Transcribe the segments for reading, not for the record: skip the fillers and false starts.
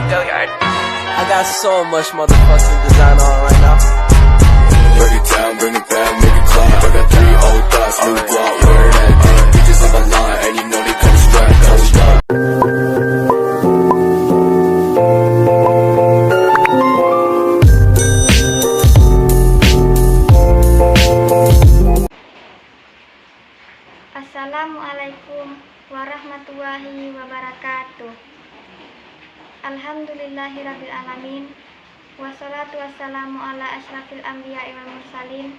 Billiard. I got so much motherfucking design on right now. Break it down, bring it back, make it clap. I got 3 old thoughts, new block, where that thing. Bitches on my line, and you know they come strapped, hold up. Assalamualaikum warahmatullahi wabarakatuh. Alhamdulillahirabbil alamin. Wassalatu wassalamu ala asyrafil anbiya'i wal mursalin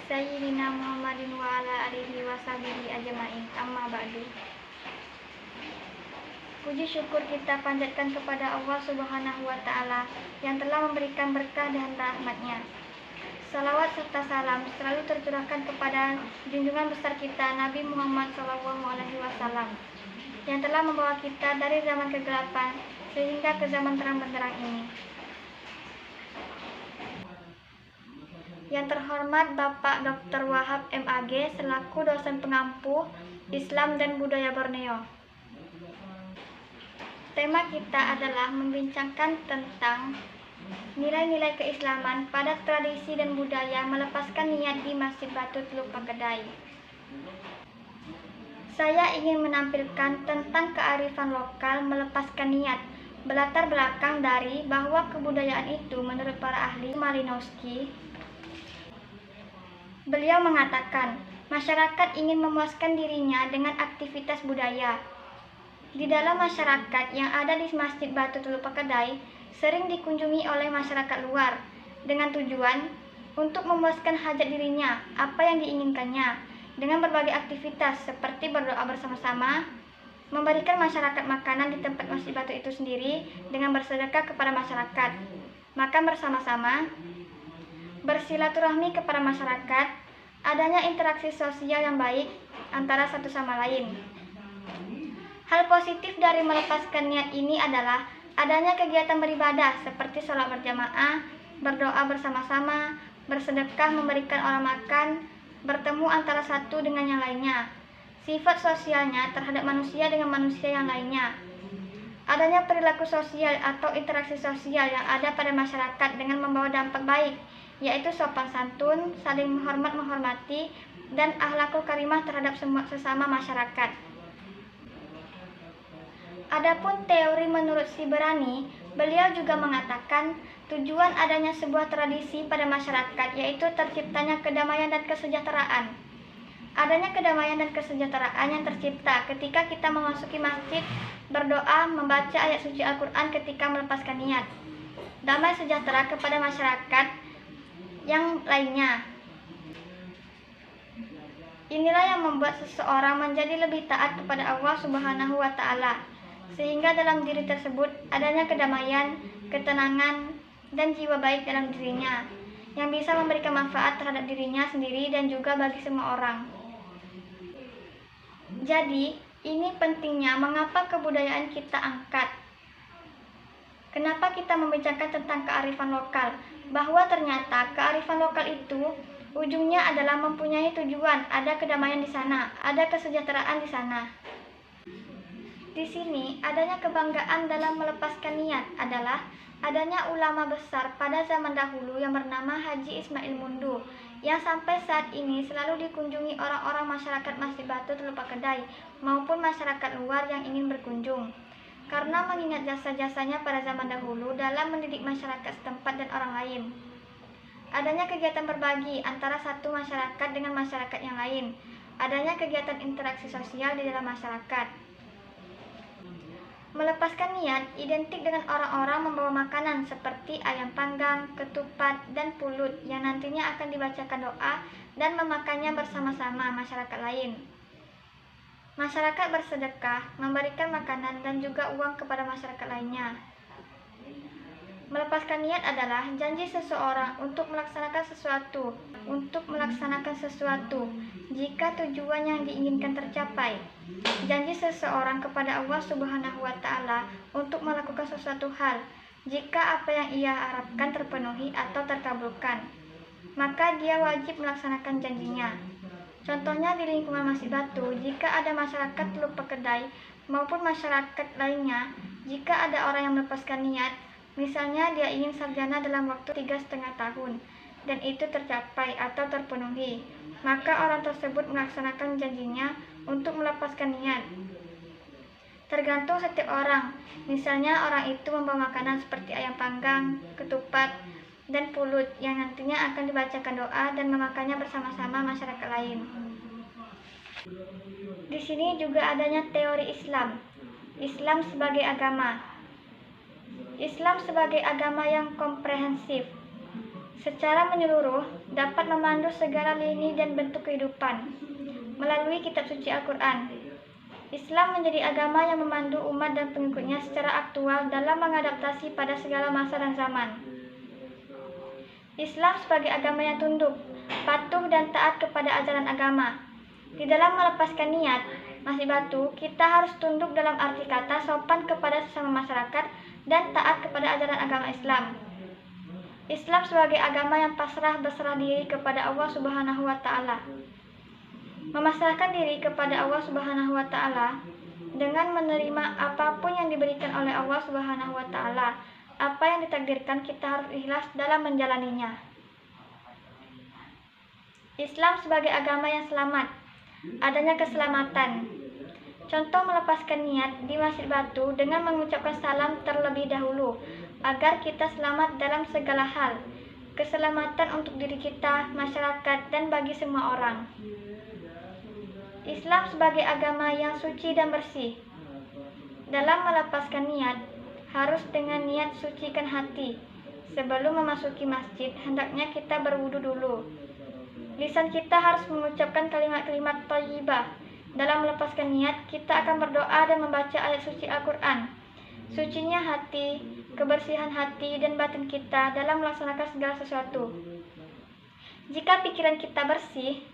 sayyidina Muhammadin wa ala alihi wa sahbihi ajma'in. Amma ba'du. Puji syukur kita panjatkan kepada Allah Subhanahu wa taala yang telah memberikan berkah dan rahmatnya. Salawat serta salam selalu tercurahkan kepada junjungan besar kita Nabi Muhammad SAW yang telah membawa kita dari zaman kegelapan sehingga ke zaman terang benderang ini. Yang terhormat Bapak Dr. Wahab MAG selaku dosen pengampu Islam dan Budaya Borneo. Tema kita adalah membincangkan tentang nilai-nilai keislaman pada tradisi dan budaya melepaskan niat di Masjid Batu Teluk Pakedai. Saya ingin menampilkan tentang kearifan lokal melepaskan niat, berlatar belakang dari bahwa kebudayaan itu menurut para ahli Malinowski. Beliau mengatakan, masyarakat ingin memuaskan dirinya dengan aktivitas budaya. Di dalam masyarakat yang ada di Masjid Batu Teluk Pakedai sering dikunjungi oleh masyarakat luar dengan tujuan untuk memuaskan hajat dirinya, apa yang diinginkannya, dengan berbagai aktivitas seperti berdoa bersama-sama, memberikan masyarakat makanan di tempat Masjid Batu itu sendiri dengan bersedekah kepada masyarakat, makan bersama-sama, bersilaturahmi kepada masyarakat, adanya interaksi sosial yang baik antara satu sama lain. Hal positif dari melepaskan niat ini adalah adanya kegiatan beribadah seperti sholat berjamaah, berdoa bersama-sama, bersedekah, memberikan orang makan, bertemu antara satu dengan yang lainnya, sifat sosialnya terhadap manusia dengan manusia yang lainnya, adanya perilaku sosial atau interaksi sosial yang ada pada masyarakat dengan membawa dampak baik, yaitu sopan santun, saling menghormati, dan akhlakul karimah terhadap semua sesama masyarakat. Adapun teori menurut Siberani, beliau juga mengatakan tujuan adanya sebuah tradisi pada masyarakat yaitu terciptanya kedamaian dan kesejahteraan. Adanya kedamaian dan kesejahteraan yang tercipta ketika kita memasuki masjid, berdoa, membaca ayat suci Al-Quran ketika melepaskan niat. Damai sejahtera kepada masyarakat yang lainnya. Inilah yang membuat seseorang menjadi lebih taat kepada Allah Subhanahu wa taala, sehingga dalam diri tersebut adanya kedamaian, ketenangan, dan jiwa baik dalam dirinya yang bisa memberikan manfaat terhadap dirinya sendiri dan juga bagi semua orang. Jadi, ini pentingnya mengapa kebudayaan kita angkat. Kenapa kita membincangkan tentang kearifan lokal? Bahwa ternyata kearifan lokal itu ujungnya adalah mempunyai tujuan, ada kedamaian di sana, ada kesejahteraan di sana. Di sini adanya kebanggaan dalam melepaskan niat adalah adanya ulama besar pada zaman dahulu yang bernama Haji Ismail Mundu yang sampai saat ini selalu dikunjungi orang-orang masyarakat Masjid Batu Teluk Pakedai maupun masyarakat luar yang ingin berkunjung. Karena mengingat jasa-jasanya pada zaman dahulu dalam mendidik masyarakat setempat dan orang lain. Adanya kegiatan berbagi antara satu masyarakat dengan masyarakat yang lain. Adanya kegiatan interaksi sosial di dalam masyarakat. Melepaskan niat identik dengan orang-orang membawa makanan seperti ayam panggang, ketupat, dan pulut yang nantinya akan dibacakan doa dan memakannya bersama-sama masyarakat lain. Masyarakat bersedekah, memberikan makanan dan juga uang kepada masyarakat lainnya. Melepaskan niat adalah janji seseorang untuk melaksanakan sesuatu jika tujuan yang diinginkan tercapai. Janji seseorang kepada Allah Subhanahu wa taala untuk melakukan sesuatu hal jika apa yang ia harapkan terpenuhi atau terkabulkan, maka dia wajib melaksanakan janjinya. Contohnya di lingkungan Masjid Batu, jika ada masyarakat Teluk Pakedai maupun masyarakat lainnya Jika ada orang yang melepaskan niat, misalnya dia ingin sarjana dalam waktu 3,5 tahun, dan itu tercapai atau terpenuhi, maka orang tersebut melaksanakan janjinya untuk melepaskan niat. Tergantung setiap orang, misalnya orang itu membawa makanan seperti ayam panggang, ketupat, dan pulut yang nantinya akan dibacakan doa dan memakannya bersama-sama masyarakat lain. Di sini juga adanya teori Islam. Islam sebagai agama. Islam sebagai agama yang komprehensif, secara menyeluruh dapat memandu segala lini dan bentuk kehidupan melalui kitab suci Al-Quran. Islam menjadi agama yang memandu umat dan pengikutnya secara aktual dalam mengadaptasi pada segala masa dan zaman. Islam sebagai agama yang tunduk, patuh dan taat kepada ajaran agama. Di dalam melepaskan niat, Masjid Batu, kita harus tunduk dalam arti kata sopan kepada sesama masyarakat dan taat kepada ajaran agama Islam. Islam sebagai agama yang pasrah berserah diri kepada Allah Subhanahu wa Ta'ala. Memasrahkan diri kepada Allah Subhanahu wa Ta'ala dengan menerima apapun yang diberikan oleh Allah Subhanahu wa Ta'ala. Apa yang ditakdirkan, kita harus ikhlas dalam menjalaninya. Islam sebagai agama yang selamat. Adanya keselamatan. Contoh melepaskan niat di Masjid Batu dengan mengucapkan salam terlebih dahulu agar kita selamat dalam segala hal. Keselamatan untuk diri kita, masyarakat, dan bagi semua orang. Islam sebagai agama yang suci dan bersih. Dalam melepaskan niat, harus dengan niat sucikan hati. Sebelum memasuki masjid, hendaknya kita berwudu dulu. Lisan kita harus mengucapkan kalimat-kalimat thayyibah. Dalam melepaskan niat, kita akan berdoa dan membaca ayat suci Al-Quran. Sucinya hati, kebersihan hati dan batin kita dalam melaksanakan segala sesuatu. Jika pikiran kita bersih,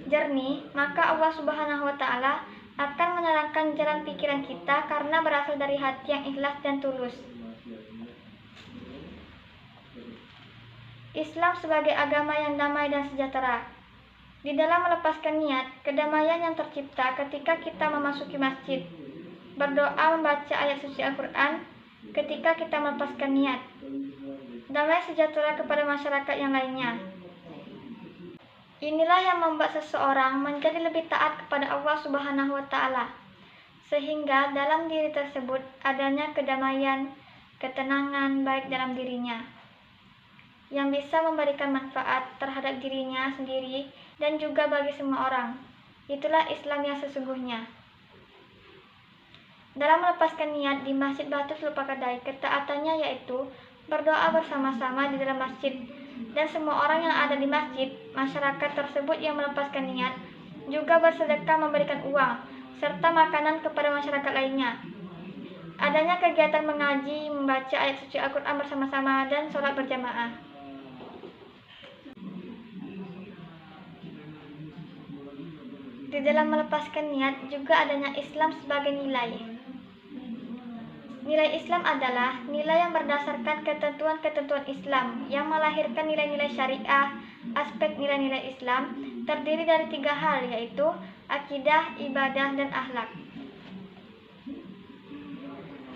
jernih, maka Allah Subhanahu wa Ta'ala akan menerangkan jalan pikiran kita karena berasal dari hati yang ikhlas dan tulus. Islam sebagai agama yang damai dan sejahtera. Di dalam melepaskan niat, kedamaian yang tercipta ketika kita memasuki masjid, berdoa membaca ayat suci Al-Quran ketika kita melepaskan niat, damai sejahtera kepada masyarakat yang lainnya. Inilah yang membuat seseorang menjadi lebih taat kepada Allah Subhanahu wa Ta'ala, sehingga dalam diri tersebut adanya kedamaian, ketenangan baik dalam dirinya, yang bisa memberikan manfaat terhadap dirinya sendiri dan juga bagi semua orang. Itulah Islam yang sesungguhnya. Dalam melepaskan niat di Masjid Batu Telupakadai, ketaatannya yaitu berdoa bersama-sama di dalam masjid, dan semua orang yang ada di masjid, masyarakat tersebut yang melepaskan niat, juga bersedekah memberikan uang, serta makanan kepada masyarakat lainnya. Adanya kegiatan mengaji, membaca ayat suci Al-Quran bersama-sama, dan sholat berjamaah. Di dalam melepaskan niat juga adanya Islam sebagai nilai. Nilai Islam adalah nilai yang berdasarkan ketentuan-ketentuan Islam yang melahirkan nilai-nilai syariah. Aspek nilai-nilai Islam terdiri dari 3 hal, yaitu akidah, ibadah, dan akhlak.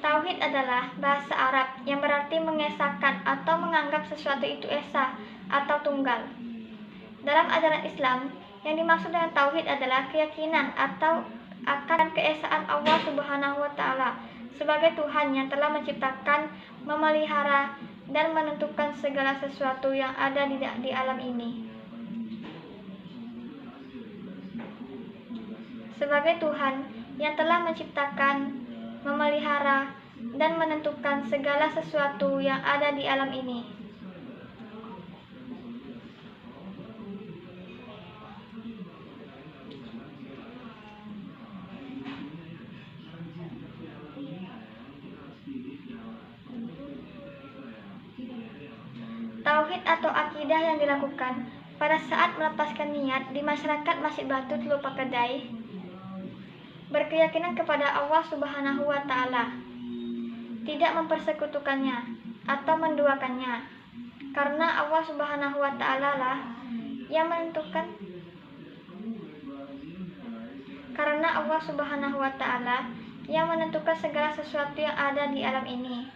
Tauhid adalah bahasa Arab yang berarti mengesahkan atau menganggap sesuatu itu esa atau tunggal. Dalam ajaran Islam, yang dimaksud dengan tauhid adalah keyakinan atau akan keesaan Allah Subhanahu wa Ta'ala sebagai Tuhan yang telah menciptakan, memelihara, dan menentukan segala sesuatu yang ada di alam ini. Sebagai Tuhan yang telah menciptakan, memelihara, dan menentukan segala sesuatu yang ada di alam ini. Tauhid atau akidah yang dilakukan pada saat melepaskan niat di masyarakat Masjid Batu Telupakadai berkeyakinan kepada Allah Subhanahu wa Ta'ala, tidak mempersekutukannya atau menduakannya, karena Allah Subhanahu wa Ta'ala lah yang menentukan. Karena Allah Subhanahu wa Ta'ala yang menentukan segala sesuatu yang ada di alam ini.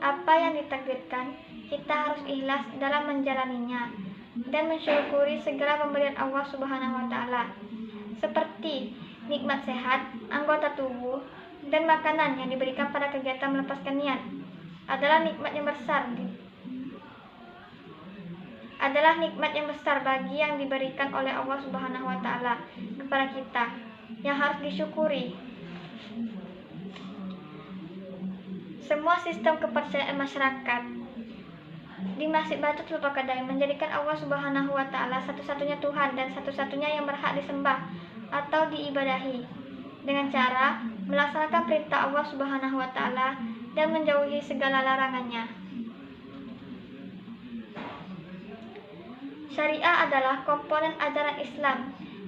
Apa yang ditakdirkan, kita harus ikhlas dalam menjalaninya dan mensyukuri segala pemberian Allah Subhanahu wa Ta'ala, seperti nikmat sehat, anggota tubuh, dan makanan yang diberikan pada kegiatan melepaskan niat adalah nikmat yang besar bagi yang diberikan oleh Allah Subhanahu wa Ta'ala kepada kita, yang harus disyukuri. Semua sistem kepercayaan masyarakat di Masjid Batu Teluk Pakadai menjadikan Allah Subhanahu wa Ta'ala satu-satunya Tuhan dan satu-satunya yang berhak disembah atau diibadahi, dengan cara melaksanakan perintah Allah Subhanahu wa Ta'ala dan menjauhi segala larangannya. Syariah adalah komponen ajaran Islam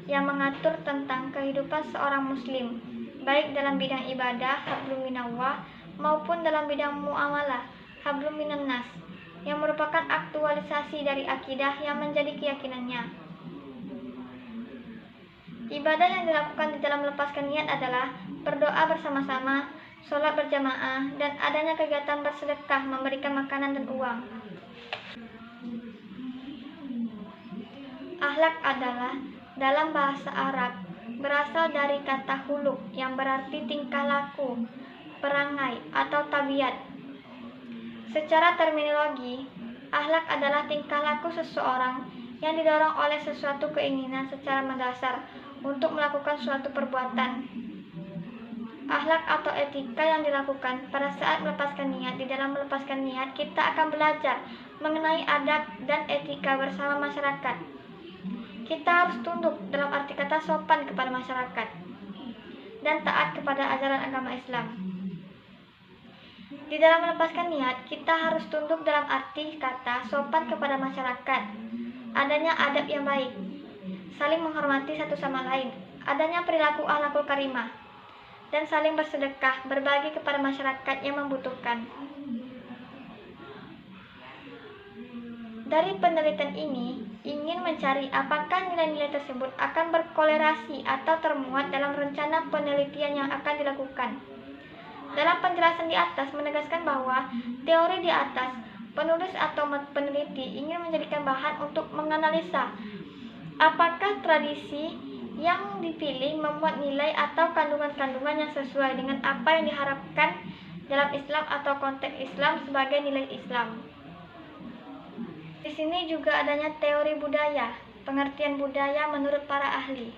yang mengatur tentang kehidupan seorang muslim, baik dalam bidang ibadah hablum minallah maupun dalam bidang muamalah hablum minan nas, yang merupakan aktualisasi dari akidah yang menjadi keyakinannya. Ibadah yang dilakukan di dalam melepaskan niat adalah berdoa bersama-sama, sholat berjamaah, dan adanya kegiatan bersedekah, memberikan makanan dan uang. Akhlak adalah dalam bahasa Arab berasal dari kata huluk yang berarti tingkah laku, perangai, atau tabiat. Secara terminologi, akhlak adalah tingkah laku seseorang yang didorong oleh sesuatu keinginan secara mendasar untuk melakukan suatu perbuatan. Akhlak atau etika yang dilakukan pada saat melepaskan niat. Di dalam melepaskan niat, kita akan belajar mengenai adab dan etika bersama masyarakat. Kita harus tunduk dalam arti kata sopan kepada masyarakat dan taat kepada ajaran agama Islam. Di dalam melepaskan niat, kita harus tunduk dalam arti kata sopan kepada masyarakat, adanya adab yang baik, saling menghormati satu sama lain, adanya perilaku akhlakul karimah, dan saling bersedekah, berbagi kepada masyarakat yang membutuhkan. Dari penelitian ini, ingin mencari apakah nilai-nilai tersebut akan berkolerasi atau termuat dalam rencana penelitian yang akan dilakukan. Dalam penjelasan di atas menegaskan bahwa teori di atas, penulis atau peneliti ingin menjadikan bahan untuk menganalisa apakah tradisi yang dipilih membuat nilai atau kandungan-kandungan yang sesuai dengan apa yang diharapkan dalam Islam atau konteks Islam sebagai nilai Islam. Di sini juga adanya teori budaya, pengertian budaya menurut para ahli.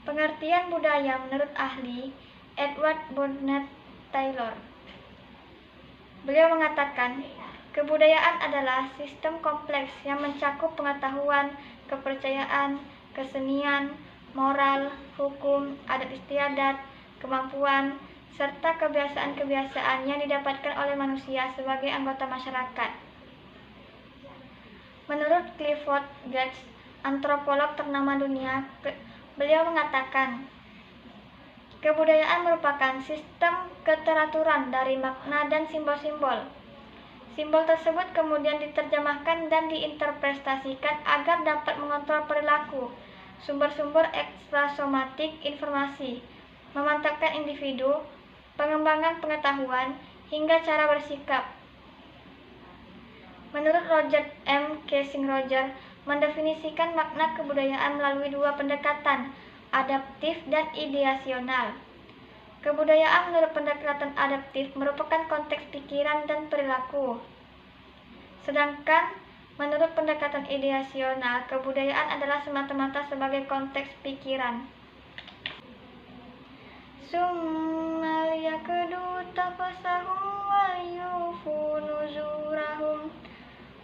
Pengertian budaya menurut ahli Edward Burnett Taylor. Beliau mengatakan, kebudayaan adalah sistem kompleks yang mencakup pengetahuan, kepercayaan, kesenian, moral, hukum, adat istiadat, kemampuan, serta kebiasaan-kebiasaan yang didapatkan oleh manusia sebagai anggota masyarakat. Menurut Clifford Geertz, antropolog ternama dunia, beliau mengatakan, kebudayaan merupakan sistem keteraturan dari makna dan simbol-simbol. Simbol tersebut kemudian diterjemahkan dan diinterpretasikan agar dapat mengontrol perilaku, sumber-sumber ekstrasomatik informasi, memantapkan individu, pengembangan pengetahuan, hingga cara bersikap. Menurut Roger M. Kessing-Roger, mendefinisikan makna kebudayaan melalui dua pendekatan, adaptif dan ideasional. Kebudayaan menurut pendekatan adaptif merupakan konteks pikiran dan perilaku. Sedangkan menurut pendekatan ideasional, kebudayaan adalah semata-mata sebagai konteks pikiran. Summal yakudu tafasahum wal yufu nuzurahum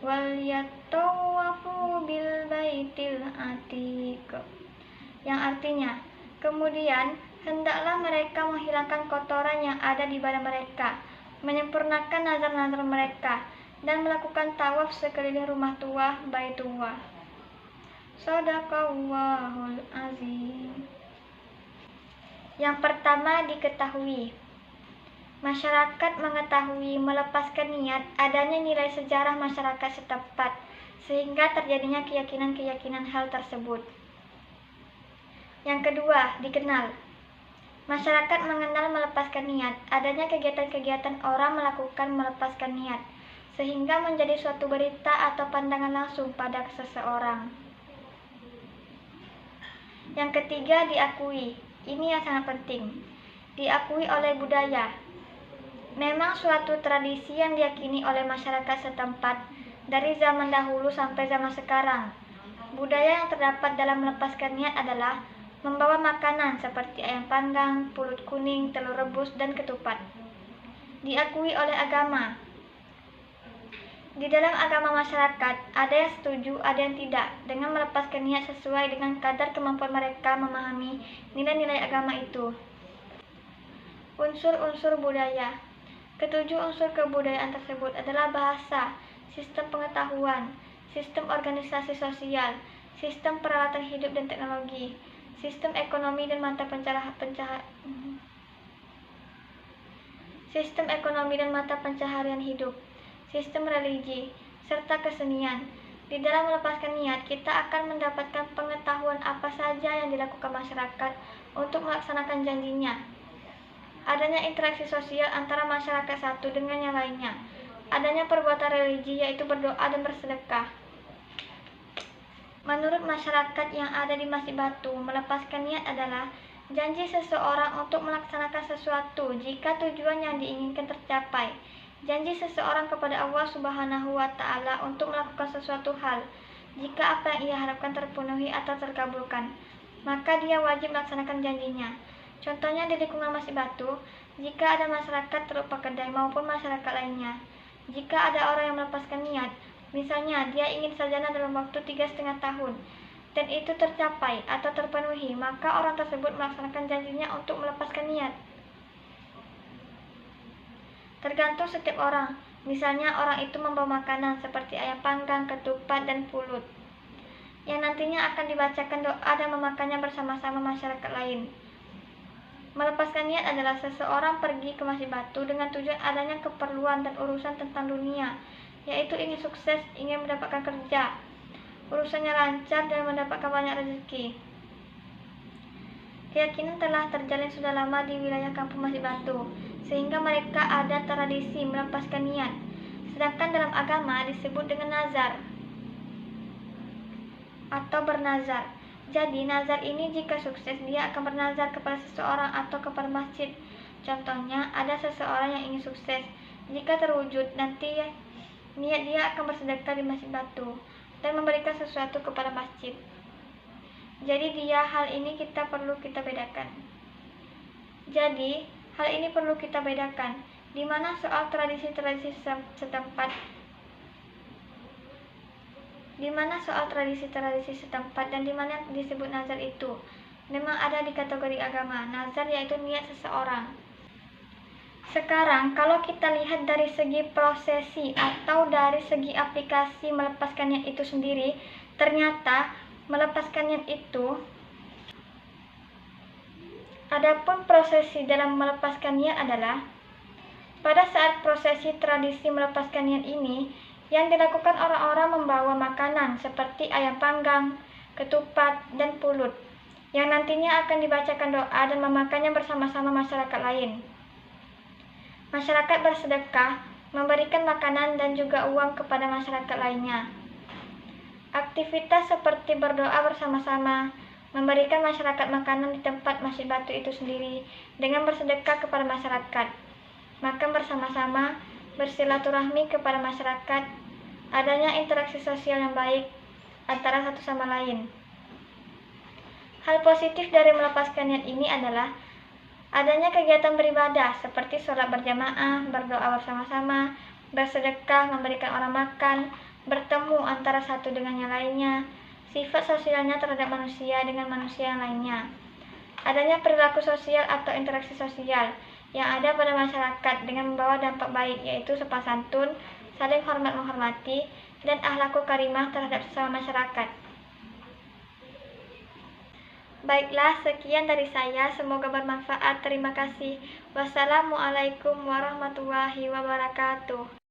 wal yattawafu bil baitil atiq, yang artinya, kemudian hendaklah mereka menghilangkan kotoran yang ada di badan mereka, menyempurnakan nazar-nazar mereka, dan melakukan tawaf sekeliling rumah tua Baitullah. Shadaqallahul azim. Yang pertama diketahui, masyarakat mengetahui melepaskan niat adanya nilai sejarah masyarakat setempat, sehingga terjadinya keyakinan-keyakinan hal tersebut. Yang kedua, dikenal. Masyarakat mengenal melepaskan niat, adanya kegiatan-kegiatan orang melakukan melepaskan niat, sehingga menjadi suatu berita atau pandangan langsung pada seseorang. Yang ketiga, diakui. Ini yang sangat penting. Diakui oleh budaya. Memang suatu tradisi yang diyakini oleh masyarakat setempat dari zaman dahulu sampai zaman sekarang. Budaya yang terdapat dalam melepaskan niat adalah membawa makanan seperti ayam panggang, pulut kuning, telur rebus, dan ketupat. Diakui oleh agama. Di dalam agama masyarakat, ada yang setuju, ada yang tidak, dengan melepaskan niat sesuai dengan kadar kemampuan mereka memahami nilai-nilai agama itu. Unsur-unsur budaya. Ketujuh unsur kebudayaan tersebut adalah bahasa, sistem pengetahuan, sistem organisasi sosial, sistem peralatan hidup dan teknologi, sistem ekonomi dan mata pencaharian hidup, sistem religi, serta kesenian. Di dalam melepaskan niat, kita akan mendapatkan pengetahuan apa saja yang dilakukan masyarakat untuk melaksanakan janjinya. Adanya interaksi sosial antara masyarakat satu dengan yang lainnya. Adanya perbuatan religi, yaitu berdoa dan bersedekah. Menurut masyarakat yang ada di Masjid Batu, melepaskan niat adalah janji seseorang untuk melaksanakan sesuatu jika tujuan yang diinginkan tercapai. Janji seseorang kepada Allah Subhanahu wa Ta'ala untuk melakukan sesuatu hal. Jika apa yang ia harapkan terpenuhi atau terkabulkan, maka dia wajib melaksanakan janjinya. Contohnya di lingkungan Masjid Batu, jika ada masyarakat Teluk Pakedai maupun masyarakat lainnya, jika ada orang yang melepaskan niat, misalnya dia ingin sarjana dalam waktu 3,5 tahun, dan itu tercapai atau terpenuhi, maka orang tersebut melaksanakan janjinya untuk melepaskan niat. Tergantung setiap orang, misalnya orang itu membawa makanan seperti ayam panggang, ketupat, dan pulut, yang nantinya akan dibacakan doa dan memakannya bersama-sama masyarakat lain. Melepaskan niat adalah seseorang pergi ke Masjid Batu dengan tujuan adanya keperluan dan urusan tentang dunia, yaitu ingin sukses, ingin mendapatkan kerja, urusannya lancar dan mendapatkan banyak rezeki. Keyakinan telah terjalin sudah lama di wilayah kampung Masjid Batu, sehingga mereka ada tradisi melepaskan niat. Sedangkan dalam agama disebut dengan nazar atau bernazar. Jadi nazar ini jika sukses, dia akan bernazar kepada seseorang atau kepada masjid. Contohnya, ada seseorang yang ingin sukses. Jika terwujud, nanti niat dia akan bersedekah di Masjid Batu dan memberikan sesuatu kepada masjid. Jadi hal ini perlu kita bedakan. Di mana soal tradisi-tradisi setempat, dan di mana disebut nazar itu memang ada di kategori agama. Nazar yaitu niat seseorang. Sekarang kalau kita lihat dari segi prosesi atau dari segi aplikasi melepaskan niat itu sendiri, ternyata melepaskan niat itu, adapun prosesi dalam melepaskan niat adalah pada saat prosesi tradisi melepaskan niat ini, yang dilakukan orang-orang membawa makanan seperti ayam panggang, ketupat, dan pulut, yang nantinya akan dibacakan doa dan memakannya bersama-sama masyarakat lain. Masyarakat bersedekah, memberikan makanan dan juga uang kepada masyarakat lainnya. Aktivitas seperti berdoa bersama-sama, memberikan masyarakat makanan di tempat Masjid Batu itu sendiri, dengan bersedekah kepada masyarakat, makan bersama-sama, bersilaturahmi kepada masyarakat, adanya interaksi sosial yang baik antara satu sama lain. Hal positif dari melepaskan niat ini adalah adanya kegiatan beribadah seperti sholat berjamaah, berdoa bersama-sama, bersedekah, memberikan orang makan, bertemu antara satu dengan yang lainnya, sifat sosialnya terhadap manusia dengan manusia yang lainnya. Adanya perilaku sosial atau interaksi sosial yang ada pada masyarakat dengan membawa dampak baik, yaitu sopan santun, saling hormat menghormati, dan akhlakul karimah terhadap sesama masyarakat. Baiklah, sekian dari saya, semoga bermanfaat. Terima kasih. Wassalamualaikum warahmatullahi wabarakatuh.